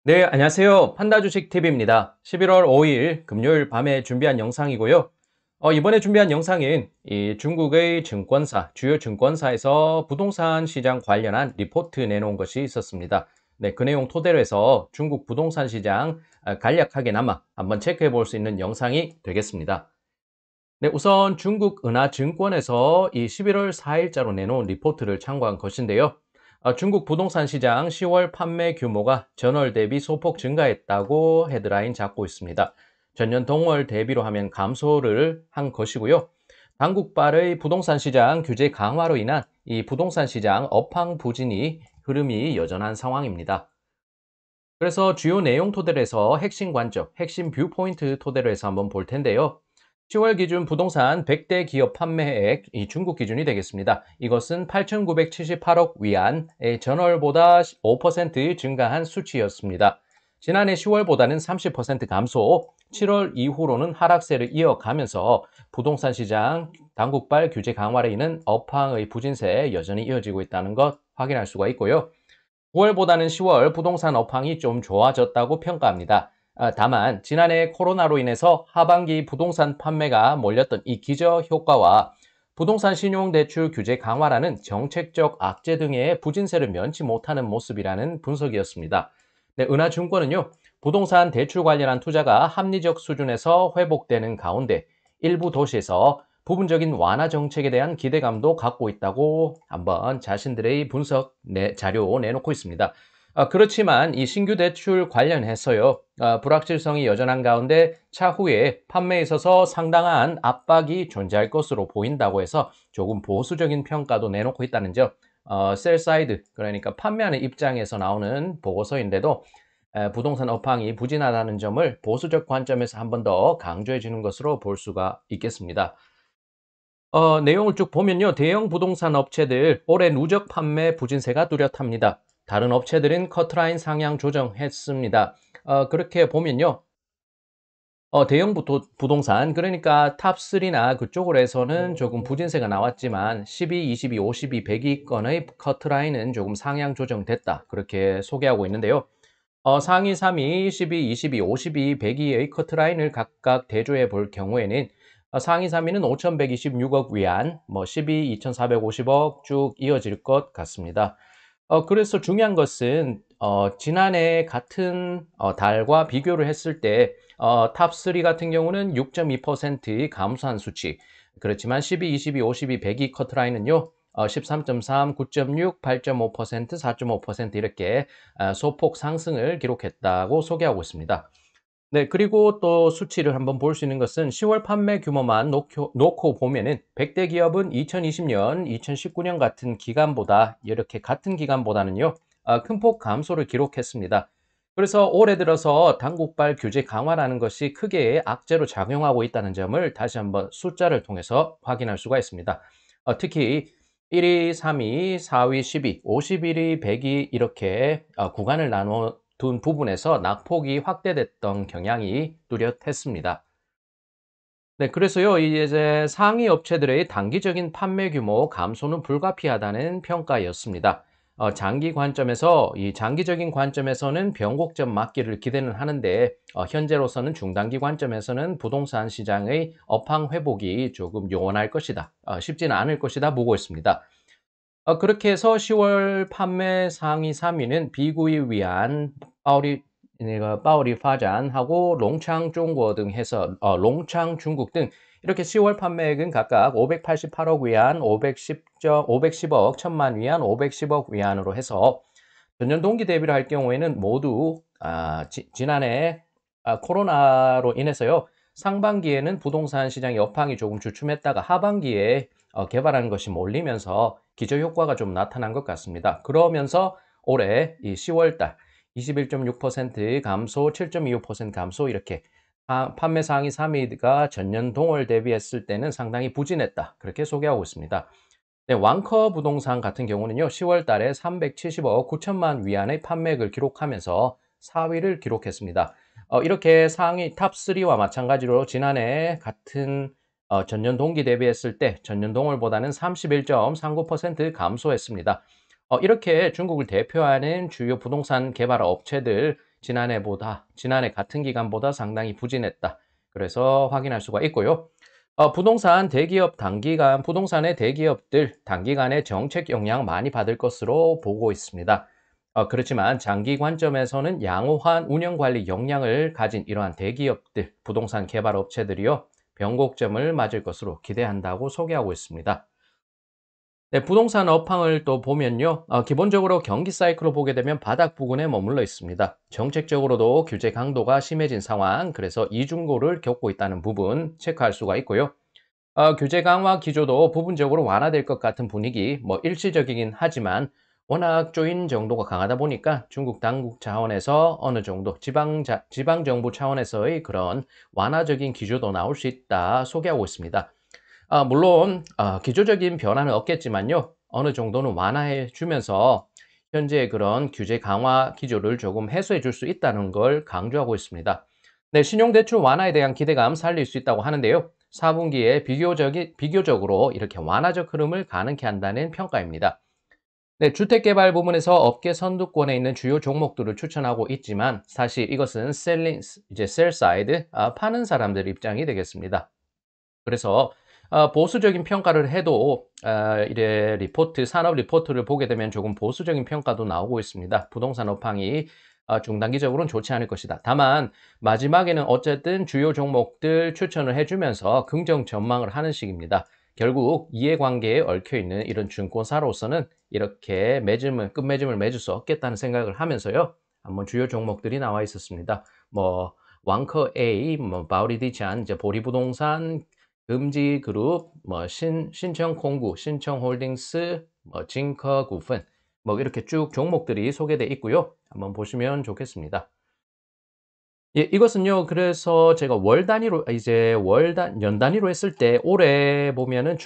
네, 안녕하세요. 판다주식TV입니다. 11월 5일 금요일 밤에 준비한 영상이고요. 이번에 준비한 영상은 이 중국의 증권사, 주요 증권사에서 부동산 시장 관련한 리포트 내놓은 것이 있었습니다. 네, 그 내용 토대로 해서 중국 부동산 시장 간략하게나마 한번 체크해 볼 수 있는 영상이 되겠습니다. 네, 우선 중국 은하증권에서 이 11월 4일자로 내놓은 리포트를 참고한 것인데요. 중국 부동산 시장 10월 판매 규모가 전월 대비 소폭 증가했다고 헤드라인 잡고 있습니다. 전년 동월 대비로 하면 감소를 한 것이고요. 당국발의 부동산 시장 규제 강화로 인한 이 부동산 시장 업황 부진이 흐름이 여전한 상황입니다. 그래서 주요 내용 토대로 해서 핵심 관점, 핵심 뷰포인트 토대로 해서 한번 볼 텐데요. 10월 기준 부동산 100대 기업 판매액, 이 중국 기준이 되겠습니다. 이것은 8,978억 위안의 전월보다 5% 증가한 수치였습니다. 지난해 10월보다는 30% 감소, 7월 이후로는 하락세를 이어가면서 부동산 시장 당국발 규제 강화로 인한 업황의 부진세 여전히 이어지고 있다는 것 확인할 수가 있고요. 9월보다는 10월 부동산 업황이 좀 좋아졌다고 평가합니다. 다만 지난해 코로나로 인해서 하반기 부동산 판매가 몰렸던 이 기저 효과와 부동산 신용대출 규제 강화라는 정책적 악재 등의 부진세를 면치 못하는 모습이라는 분석이었습니다. 네, 은하증권은요, 부동산 대출 관련한 투자가 합리적 수준에서 회복되는 가운데 일부 도시에서 부분적인 완화 정책에 대한 기대감도 갖고 있다고 한번 자신들의 분석 자료 내놓고 있습니다. 그렇지만 이 신규 대출 관련해서요, 불확실성이 여전한 가운데 차후에 판매에 있어서 상당한 압박이 존재할 것으로 보인다고 해서 조금 보수적인 평가도 내놓고 있다는 점, 셀사이드, 그러니까 판매하는 입장에서 나오는 보고서인데도 부동산 업황이 부진하다는 점을 보수적 관점에서 한 번 더 강조해 주는 것으로 볼 수가 있겠습니다. 내용을 쭉 보면요. 대형 부동산 업체들 올해 누적 판매 부진세가 뚜렷합니다. 다른 업체들은 커트라인 상향 조정했습니다. 그렇게 보면요. 대형 부동산, 그러니까 탑3나 그쪽으로 해서는 조금 부진세가 나왔지만 12, 22, 52, 100위권의 커트라인은 조금 상향 조정됐다. 그렇게 소개하고 있는데요. 상위 3위 12, 22, 52, 102의 커트라인을 각각 대조해 볼 경우에는 상위 3위는 5,126억 위안, 12, 2,450억 쭉 이어질 것 같습니다. 그래서 중요한 것은 지난해 같은 달과 비교를 했을 때 탑3 같은 경우는 6.2% 감소한 수치. 그렇지만 12, 22, 52, 102 커트라인은요. 13.3, 9.6, 8.5%, 4.5% 이렇게 소폭 상승을 기록했다고 소개하고 있습니다. 네, 그리고 또 수치를 한번 볼 수 있는 것은 10월 판매 규모만 놓고 보면은 100대 기업은 2020년, 2019년 같은 기간보다 이렇게 같은 기간보다는요, 큰 폭 감소를 기록했습니다. 그래서 올해 들어서 당국발 규제 강화라는 것이 크게 악재로 작용하고 있다는 점을 다시 한번 숫자를 통해서 확인할 수가 있습니다. 특히 1위, 3위, 4위, 10위, 51위, 100위 이렇게 구간을 나눠 둔 부분에서 낙폭이 확대됐던 경향이 뚜렷했습니다. 네, 그래서요, 이제 상위 업체들의 단기적인 판매 규모 감소는 불가피하다는 평가였습니다. 장기 관점에서, 이 장기적인 관점에서는 변곡점 맞기를 기대는 하는데, 현재로서는 중단기 관점에서는 부동산 시장의 업황 회복이 조금 요원할 것이다. 쉽지는 않을 것이다 보고 있습니다. 그렇게 해서 10월 판매 상위 3위는 비구이 위안, 빠오리 파잔하고 롱창 중국 등 해서 롱창 중국 등 이렇게 10월 판매액은 각각 588억 위안, 510억, 1천만 위안, 510억 위안으로 해서 전년 동기 대비를 할 경우에는 모두 지난해 코로나로 인해서요. 상반기에는 부동산 시장의 여팡이 조금 주춤했다가 하반기에 개발하는 것이 몰리면서 기저효과가 좀 나타난 것 같습니다. 그러면서 올해 이 10월 달 21.6% 감소, 7.25% 감소 이렇게 판매 상위 3위가 전년 동월 대비했을 때는 상당히 부진했다. 그렇게 소개하고 있습니다. 네, 왕커 부동산 같은 경우는요, 10월 달에 370억 9천만 위안의 판매액을 기록하면서 4위를 기록했습니다. 이렇게 상위 탑3와 마찬가지로 지난해 같은 전년 동기 대비했을 때 전년 동월보다는 31.39% 감소했습니다. 이렇게 중국을 대표하는 주요 부동산 개발 업체들 지난해 같은 기간보다 상당히 부진했다. 그래서 확인할 수가 있고요. 부동산의 대기업들 단기간에 정책 영향 많이 받을 것으로 보고 있습니다. 그렇지만 장기 관점에서는 양호한 운영 관리 역량을 가진 이러한 대기업들, 부동산 개발 업체들이요, 변곡점을 맞을 것으로 기대한다고 소개하고 있습니다. 네, 부동산 업황을 또 보면요. 기본적으로 경기 사이클로 보게 되면 바닥 부근에 머물러 있습니다. 정책적으로도 규제 강도가 심해진 상황, 그래서 이중고를 겪고 있다는 부분 체크할 수가 있고요. 규제 강화 기조도 부분적으로 완화될 것 같은 분위기, 일시적이긴 하지만 워낙 조인 정도가 강하다 보니까 중국 당국 차원에서 어느 정도 지방정부 차원에서의 그런 완화적인 기조도 나올 수 있다 소개하고 있습니다. 물론 기초적인 변화는 없겠지만요. 어느 정도는 완화해 주면서 현재의 그런 규제 강화 기조를 조금 해소해 줄 수 있다는 걸 강조하고 있습니다. 네, 신용대출 완화에 대한 기대감 살릴 수 있다고 하는데요. 4분기에 비교적으로 이렇게 완화적 흐름을 가능케 한다는 평가입니다. 네, 주택개발 부문에서 업계 선두권에 있는 주요 종목들을 추천하고 있지만 사실 이것은 셀 사이드, 파는 사람들 입장이 되겠습니다. 그래서 보수적인 평가를 해도 이래 산업 리포트를 보게 되면 조금 보수적인 평가도 나오고 있습니다. 부동산 업황이 중단기적으로는 좋지 않을 것이다. 다만 마지막에는 어쨌든 주요 종목들 추천을 해주면서 긍정 전망을 하는 식입니다. 결국 이해관계에 얽혀있는 이런 증권사로서는 이렇게 끝매짐을 맺을 수 없겠다는 생각을 하면서요. 한번 주요 종목들이 나와 있었습니다. 왕커 A, 바오리디찬, 이제 보리부동산, 금지그룹, 신청콩구, 신청홀딩스, 징커구픈, 이렇게 쭉 종목들이 소개되어 있고요. 한번 보시면 좋겠습니다. 예, 이것은요, 그래서 제가 연 단위로 했을 때 올해 보면은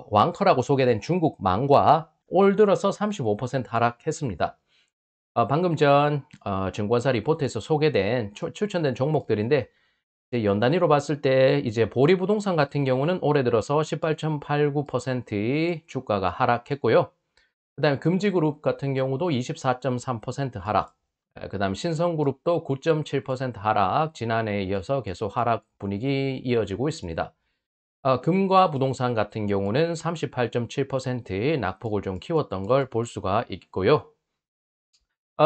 왕커라고 소개된 중국망과 올 들어서 35% 하락했습니다. 방금 전 증권사 리포트에서 소개된 추천된 종목들인데 연 단위로 봤을 때 이제 보리부동산 같은 경우는 올해 들어서 18.89%의 주가가 하락했고요. 그다음에 금지그룹 같은 경우도 24.3% 하락. 그다음 신성그룹도 9.7% 하락. 지난해에 이어서 계속 하락 분위기 이어지고 있습니다. 금과 부동산 같은 경우는 38.7%의 낙폭을 좀 키웠던 걸 볼 수가 있고요.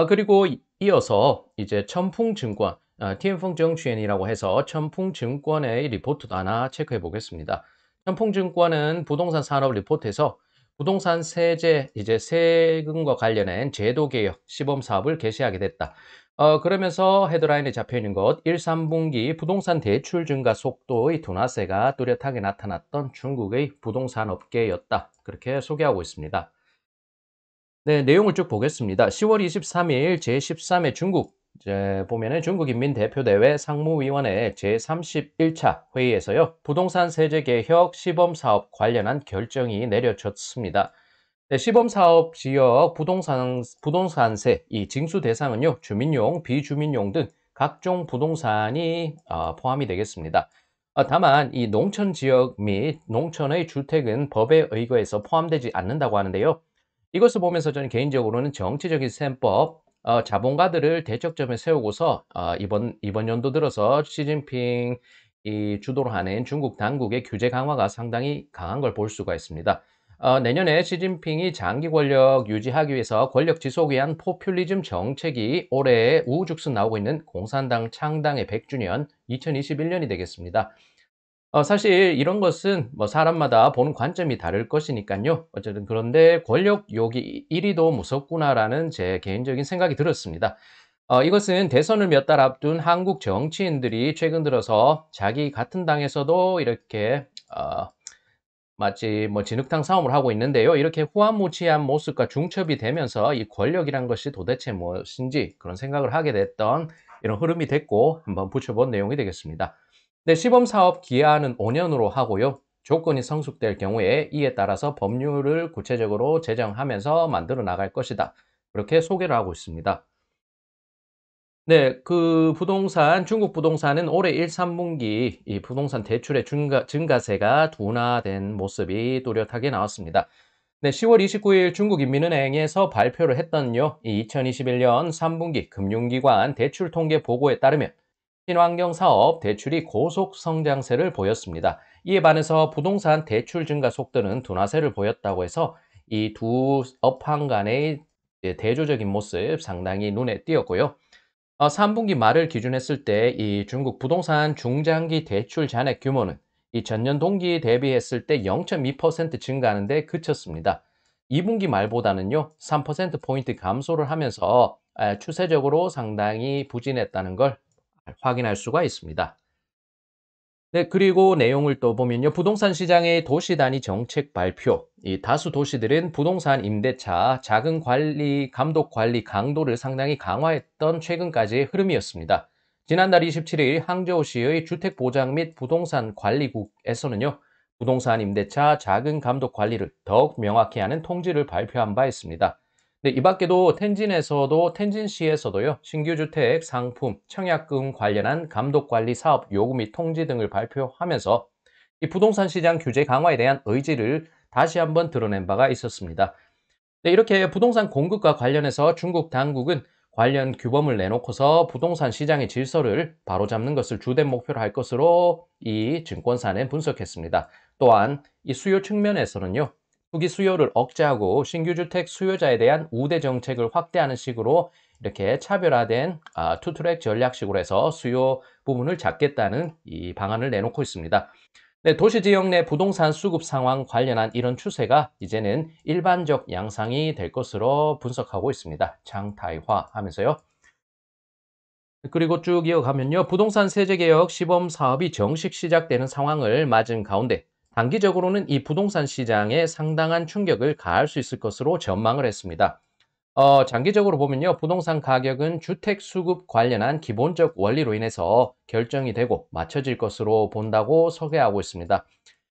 그리고 이어서 이제 천풍증권, TF证券이라고 해서 천풍증권의 리포트도 하나 체크해 보겠습니다. 천풍증권은 부동산 산업 리포트에서 부동산 이제 세금과 관련된 제도 개혁 시범 사업을 개시하게 됐다. 그러면서 헤드라인에 잡혀 있는 것, 1, 3분기 부동산 대출 증가 속도의 둔화세가 뚜렷하게 나타났던 중국의 부동산 업계였다. 그렇게 소개하고 있습니다. 네, 내용을 쭉 보겠습니다. 10월 23일 제13회 보면은 중국인민대표대회 상무위원회 제31차 회의에서요, 부동산 세제 개혁 시범사업 관련한 결정이 내려졌습니다. 네, 시범사업 지역 부동산세 이 징수 대상은요, 주민용, 비주민용 등 각종 부동산이 포함이 되겠습니다. 다만 이 농촌 지역 및 농촌의 주택은 법에 의거해서 포함되지 않는다고 하는데요. 이것을 보면서 저는 개인적으로는 정치적인 셈법, 자본가들을 대척점에 세우고서 이번 연도 들어서 시진핑이 주도로 하는 중국 당국의 규제 강화가 상당히 강한 걸 볼 수가 있습니다. 내년에 시진핑이 장기 권력 유지하기 위해서 권력 지속을 위한 포퓰리즘 정책이 올해 우후죽순 나오고 있는 공산당 창당의 100주년 2021년이 되겠습니다. 사실 이런 것은 사람마다 보는 관점이 다를 것이니까요. 어쨌든 그런데 권력 욕이 이리도 무섭구나라는 제 개인적인 생각이 들었습니다. 이것은 대선을 몇 달 앞둔 한국 정치인들이 최근 들어서 자기 같은 당에서도 이렇게 마치 진흙탕 싸움을 하고 있는데요. 이렇게 후한무치한 모습과 중첩이 되면서 이 권력이란 것이 도대체 무엇인지 그런 생각을 하게 됐던 이런 흐름이 됐고 한번 붙여본 내용이 되겠습니다. 네, 시범사업 기한은 5년으로 하고요. 조건이 성숙될 경우에 이에 따라서 법률을 구체적으로 제정하면서 만들어 나갈 것이다. 그렇게 소개를 하고 있습니다. 네, 중국 부동산은 올해 1, 3분기 이 부동산 대출의 증가세가 둔화된 모습이 뚜렷하게 나왔습니다. 네, 10월 29일 중국인민은행에서 발표를 했던요. 이 2021년 3분기 금융기관 대출 통계 보고에 따르면 신환경 사업 대출이 고속 성장세를 보였습니다. 이에 반해서 부동산 대출 증가 속도는 둔화세를 보였다고 해서 이 두 업황 간의 대조적인 모습 상당히 눈에 띄었고요. 3분기 말을 기준했을 때 이 중국 부동산 중장기 대출 잔액 규모는 이 전년 동기 대비했을 때 0.2% 증가하는 데 그쳤습니다. 2분기 말보다는요, 3%포인트 감소를 하면서 추세적으로 상당히 부진했다는 걸 확인할 수가 있습니다. 네, 그리고 내용을 또 보면요. 부동산 시장의 도시 단위 정책 발표. 이 다수 도시들은 부동산 임대차, 자금 관리, 감독 관리 강도를 상당히 강화했던 최근까지의 흐름이었습니다. 지난달 27일 항저우시의 주택보장 및 부동산 관리국에서는요. 부동산 임대차, 자금 감독 관리를 더욱 명확히 하는 통지를 발표한 바 있습니다. 네, 이 밖에도 텐진시에서도요, 신규 주택, 상품, 청약금 관련한 감독 관리 사업 요구 및 통지 등을 발표하면서 이 부동산 시장 규제 강화에 대한 의지를 다시 한번 드러낸 바가 있었습니다. 네, 이렇게 부동산 공급과 관련해서 중국 당국은 관련 규범을 내놓고서 부동산 시장의 질서를 바로잡는 것을 주된 목표로 할 것으로 이 증권사는 분석했습니다. 또한 이 수요 측면에서는요, 투기 수요를 억제하고 신규 주택 수요자에 대한 우대 정책을 확대하는 식으로 이렇게 차별화된 투트랙 전략식으로 해서 수요 부분을 잡겠다는 이 방안을 내놓고 있습니다. 네, 도시 지역 내 부동산 수급 상황 관련한 이런 추세가 이제는 일반적 양상이 될 것으로 분석하고 있습니다. 장타이화 하면서요. 그리고 쭉 이어가면요. 부동산 세제개혁 시범 사업이 정식 시작되는 상황을 맞은 가운데 단기적으로는 이 부동산 시장에 상당한 충격을 가할 수 있을 것으로 전망을 했습니다. 장기적으로 보면요. 부동산 가격은 주택 수급 관련한 기본적 원리로 인해서 결정이 되고 맞춰질 것으로 본다고 소개하고 있습니다.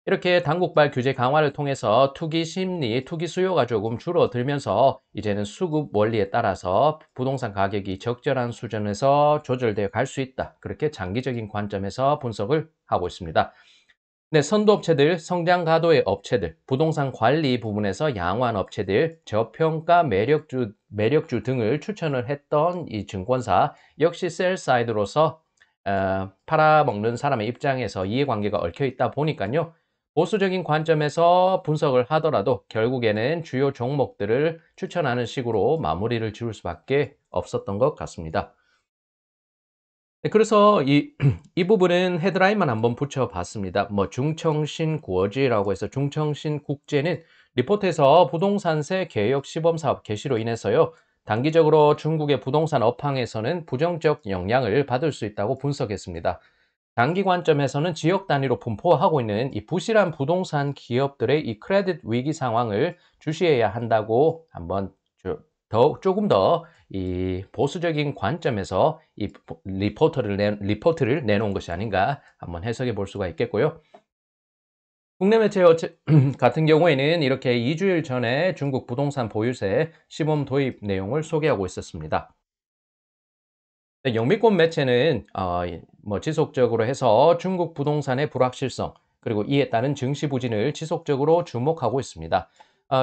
이렇게 당국발 규제 강화를 통해서 투기 심리, 투기 수요가 조금 줄어들면서 이제는 수급 원리에 따라서 부동산 가격이 적절한 수준에서 조절되어 갈 수 있다. 그렇게 장기적인 관점에서 분석을 하고 있습니다. 네, 선도업체들, 성장 가도의 업체들, 부동산 관리 부분에서 양호한 업체들, 저평가 매력주 등을 추천을 했던 이 증권사 역시 셀 사이드로서 팔아먹는 사람의 입장에서 이해관계가 얽혀 있다 보니까요. 보수적인 관점에서 분석을 하더라도 결국에는 주요 종목들을 추천하는 식으로 마무리를 지을 수밖에 없었던 것 같습니다. 네, 그래서 이 부분은 헤드라인만 한번 붙여봤습니다. 뭐 중청신 구어지라고 해서 중청신 국제는 리포트에서 부동산세 개혁 시범사업 개시로 인해서요. 단기적으로 중국의 부동산 업황에서는 부정적 영향을 받을 수 있다고 분석했습니다. 단기 관점에서는 지역 단위로 분포하고 있는 이 부실한 부동산 기업들의 이 크레딧 위기 상황을 주시해야 한다고 한번 조금 더 이 보수적인 관점에서 이 리포트를 내놓은 것이 아닌가 한번 해석해 볼 수가 있겠고요. 국내 매체 같은 경우에는 이렇게 2주일 전에 중국 부동산 보유세 시범 도입 내용을 소개하고 있었습니다. 네, 영미권 매체는 뭐 지속적으로 해서 중국 부동산의 불확실성 그리고 이에 따른 증시 부진을 지속적으로 주목하고 있습니다.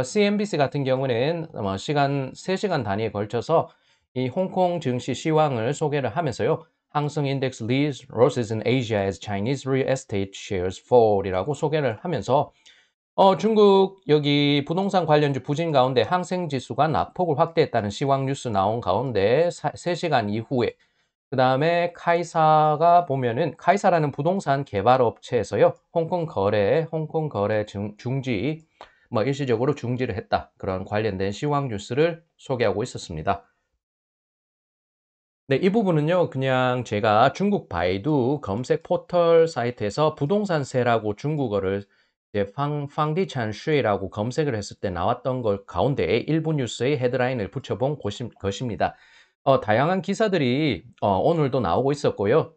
CNBC 같은 경우는 3시간 단위에 걸쳐서 이 홍콩 증시 시황을 소개를 하면서요. 항성 인덱스 leads losses in Asia as Chinese real estate shares fall이라고 소개를 하면서 중국 여기 부동산 관련주 부진 가운데 항생 지수가 낙폭을 확대했다는 시황 뉴스 나온 가운데 3시간 이후에 그다음에 카이사가 보면은 카이사라는 부동산 개발 업체에서요. 홍콩 거래 중지 뭐 일시적으로 중지를 했다. 그런 관련된 시황 뉴스를 소개하고 있었습니다. 네, 이 부분은요. 그냥 제가 중국 바이두 검색 포털 사이트에서 부동산세라고 중국어를 이제 방디찬 슈이라고 검색을 했을 때 나왔던 걸 가운데 일부 뉴스의 헤드라인을 붙여본 것입니다. 다양한 기사들이 오늘도 나오고 있었고요.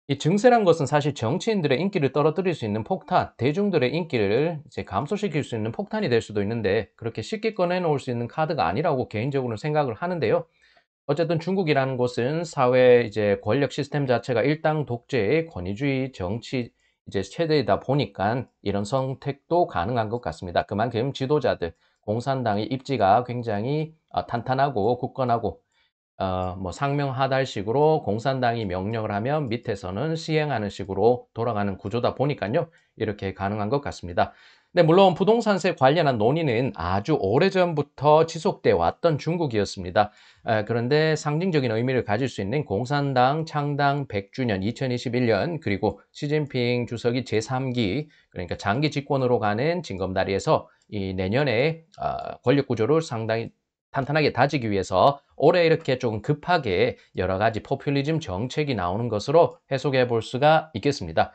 이 증세란 것은 사실 정치인들의 인기를 떨어뜨릴 수 있는 폭탄, 대중들의 인기를 이제 감소시킬 수 있는 폭탄이 될 수도 있는데 그렇게 쉽게 꺼내놓을 수 있는 카드가 아니라고 개인적으로는 생각을 하는데요. 어쨌든 중국이라는 곳은 사회 이제 권력 시스템 자체가 일당 독재의 권위주의 정치 이제 체제이다 보니까 이런 선택도 가능한 것 같습니다. 그만큼 지도자들, 공산당의 입지가 굉장히 탄탄하고 굳건하고 뭐 상명하달식으로 공산당이 명령을 하면 밑에서는 시행하는 식으로 돌아가는 구조다 보니까요. 이렇게 가능한 것 같습니다. 네, 물론 부동산세 관련한 논의는 아주 오래전부터 지속돼 왔던 중국이었습니다. 그런데 상징적인 의미를 가질 수 있는 공산당 창당 100주년 2021년 그리고 시진핑 주석이 제3기 그러니까 장기 집권으로 가는 징검다리에서 이 내년에 권력 구조를 상당히 탄탄하게 다지기 위해서 올해 이렇게 조금 급하게 여러 가지 포퓰리즘 정책이 나오는 것으로 해석해 볼 수가 있겠습니다.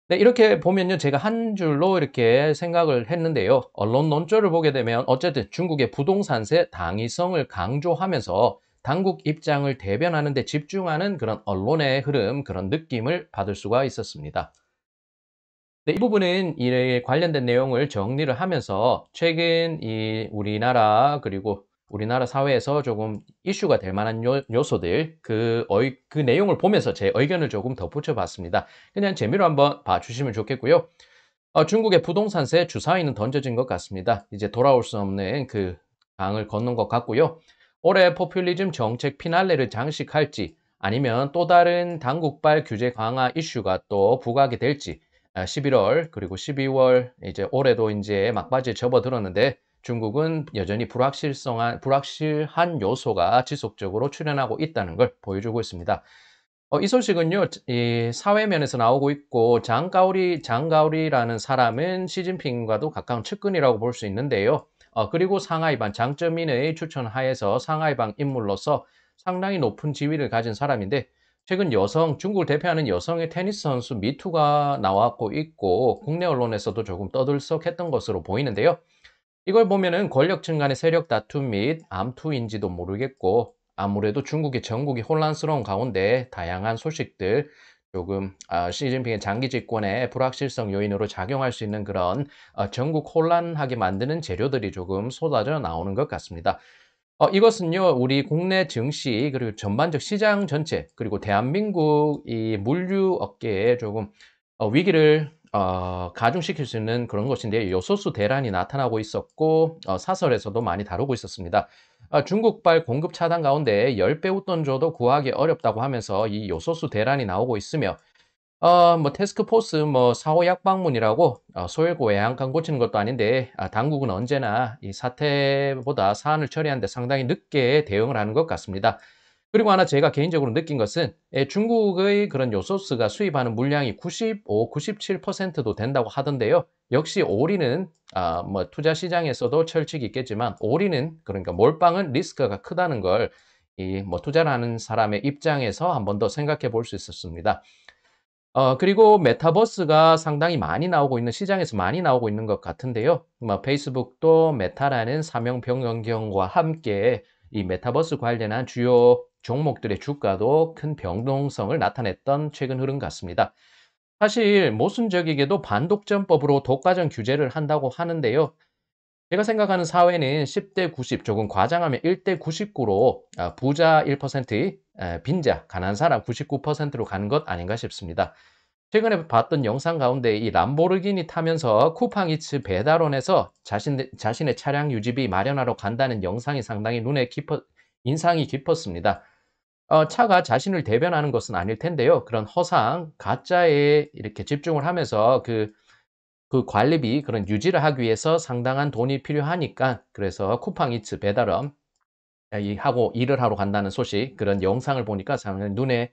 네, 이렇게 보면요. 제가 한 줄로 이렇게 생각을 했는데요. 언론 논조를 보게 되면 어쨌든 중국의 부동산세 당위성을 강조하면서 당국 입장을 대변하는 데 집중하는 그런 언론의 흐름, 그런 느낌을 받을 수가 있었습니다. 네, 이 부분은 이에 관련된 내용을 정리를 하면서 최근 이 우리나라 그리고 우리나라 사회에서 조금 이슈가 될 만한 요소들 그 내용을 보면서 제 의견을 조금 덧붙여 봤습니다. 그냥 재미로 한번 봐주시면 좋겠고요. 중국의 부동산세 주사위는 던져진 것 같습니다. 이제 돌아올 수 없는 그 강을 건넌 것 같고요. 올해 포퓰리즘 정책 피날레를 장식할지 아니면 또 다른 당국발 규제 강화 이슈가 또 부각이 될지 11월 그리고 12월 이제 올해도 이제 막바지에 접어들었는데 중국은 여전히 불확실한 요소가 지속적으로 출현하고 있다는 걸 보여주고 있습니다. 이 소식은요, 이 사회면에서 나오고 있고, 장가오리라는 사람은 시진핑과도 가까운 측근이라고 볼 수 있는데요. 그리고 상하이방, 장쩌민의 추천 하에서 상하이방 인물로서 상당히 높은 지위를 가진 사람인데, 최근 중국을 대표하는 여성의 테니스 선수 미투가 나왔고 있고, 국내 언론에서도 조금 떠들썩했던 것으로 보이는데요. 이걸 보면은 권력층 간의 세력 다툼 및 암투인지도 모르겠고 아무래도 중국의 전국이 혼란스러운 가운데 다양한 소식들 조금 시진핑의 장기 집권의 불확실성 요인으로 작용할 수 있는 그런 전국 혼란하게 만드는 재료들이 조금 쏟아져 나오는 것 같습니다. 이것은요, 우리 국내 증시, 그리고 전반적 시장 전체, 그리고 대한민국 이 물류 업계에 조금 위기를 가중시킬 수 있는 그런 것인데, 요소수 대란이 나타나고 있었고, 사설에서도 많이 다루고 있었습니다. 중국발 공급 차단 가운데 10배 웃돈 줘도 구하기 어렵다고 하면서 이 요소수 대란이 나오고 있으며, 뭐 태스크포스 뭐 사후 약방문이라고 소일고 외양간 고치는 것도 아닌데 당국은 언제나 이 사태보다 사안을 처리하는데 상당히 늦게 대응을 하는 것 같습니다. 그리고 하나 제가 개인적으로 느낀 것은 중국의 그런 요소스가 수입하는 물량이 95, 97%도 된다고 하던데요. 역시 오리는 뭐 투자 시장에서도 철칙이 있겠지만 오리는 그러니까 몰빵은 리스크가 크다는 걸 이 뭐 투자를 하는 사람의 입장에서 한 번 더 생각해 볼 수 있었습니다. 그리고 메타버스가 상당히 많이 나오고 있는 시장에서 많이 나오고 있는 것 같은데요. 뭐 페이스북도 메타라는 사명 변경과 함께 이 메타버스 관련한 주요 종목들의 주가도 큰 변동성을 나타냈던 최근 흐름 같습니다. 사실 모순적이게도 반독점법으로 독과점 규제를 한다고 하는데요. 제가 생각하는 사회는 10대 90, 조금 과장하면 1대 99로 부자 1%, 빈자, 가난한 사람 99%로 가는 것 아닌가 싶습니다. 최근에 봤던 영상 가운데 이 람보르기니 타면서 쿠팡이츠 배달원에서 자신의 차량 유지비 마련하러 간다는 영상이 상당히 인상이 깊었습니다. 차가 자신을 대변하는 것은 아닐 텐데요. 그런 허상, 가짜에 이렇게 집중을 하면서 그 관리비, 그런 유지를 하기 위해서 상당한 돈이 필요하니까 그래서 쿠팡이츠 배달원 하고 일을 하러 간다는 소식, 그런 영상을 보니까 상당히 눈에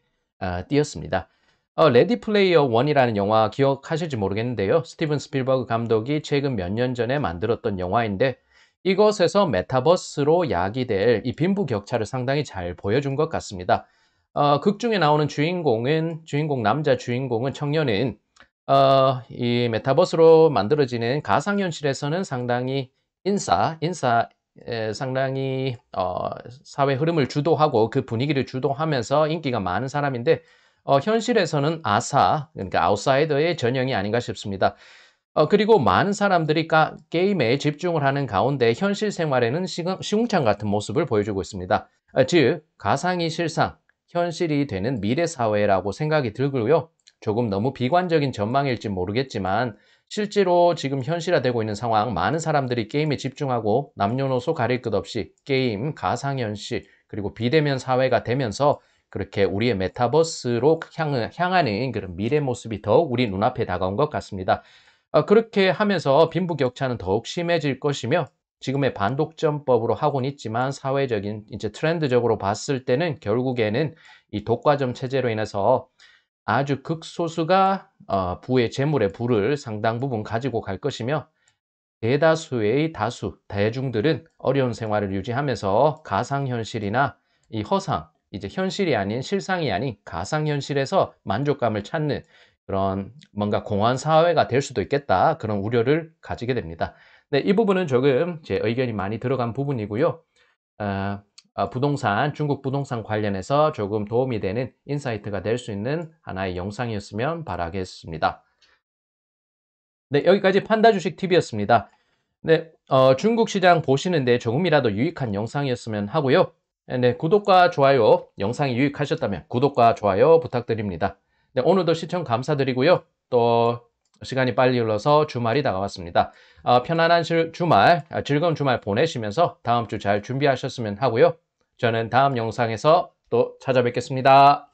띄었습니다. 레디 플레이어 원이라는 영화 기억하실지 모르겠는데요. 스티븐 스필버그 감독이 최근 몇 년 전에 만들었던 영화인데 이것에서 메타버스로 야기될 이 빈부격차를 상당히 잘 보여준 것 같습니다. 극 중에 나오는 남자 주인공은 청년은 이 메타버스로 만들어지는 가상현실에서는 상당히 상당히 사회 흐름을 주도하고 그 분위기를 주도하면서 인기가 많은 사람인데 현실에서는 그러니까 아웃사이더의 전형이 아닌가 싶습니다. 그리고 많은 사람들이 게임에 집중을 하는 가운데 현실 생활에는 시궁창 같은 모습을 보여주고 있습니다. 즉 가상이 실상, 현실이 되는 미래 사회라고 생각이 들고요. 조금 너무 비관적인 전망일지 모르겠지만 실제로 지금 현실화되고 있는 상황, 많은 사람들이 게임에 집중하고 남녀노소 가릴 것 없이 게임, 가상현실, 그리고 비대면 사회가 되면서 그렇게 우리의 메타버스로 향하는 그런 미래 모습이 더욱 우리 눈앞에 다가온 것 같습니다. 그렇게 하면서 빈부격차는 더욱 심해질 것이며 지금의 반독점법으로 하고는 있지만 사회적인 이제 트렌드적으로 봤을 때는 결국에는 이 독과점 체제로 인해서 아주 극소수가 부의 재물의 부를 상당 부분 가지고 갈 것이며 대다수의 다수, 대중들은 어려운 생활을 유지하면서 가상현실이나 이 허상, 이제 현실이 아닌 실상이 아닌 가상현실에서 만족감을 찾는 그런 뭔가 공허한 사회가 될 수도 있겠다. 그런 우려를 가지게 됩니다. 네, 이 부분은 조금 제 의견이 많이 들어간 부분이고요. 부동산, 중국 부동산 관련해서 조금 도움이 되는 인사이트가 될 수 있는 하나의 영상이었으면 바라겠습니다. 네, 여기까지 판다 주식 TV였습니다. 네, 중국 시장 보시는데 조금이라도 유익한 영상이었으면 하고요. 네, 구독과 좋아요, 영상이 유익하셨다면 구독과 좋아요 부탁드립니다. 네, 오늘도 시청 감사드리고요. 또 시간이 빨리 흘러서 주말이 다가왔습니다. 편안한 주말, 즐거운 주말 보내시면서 다음 주 잘 준비하셨으면 하고요. 저는 다음 영상에서 또 찾아뵙겠습니다.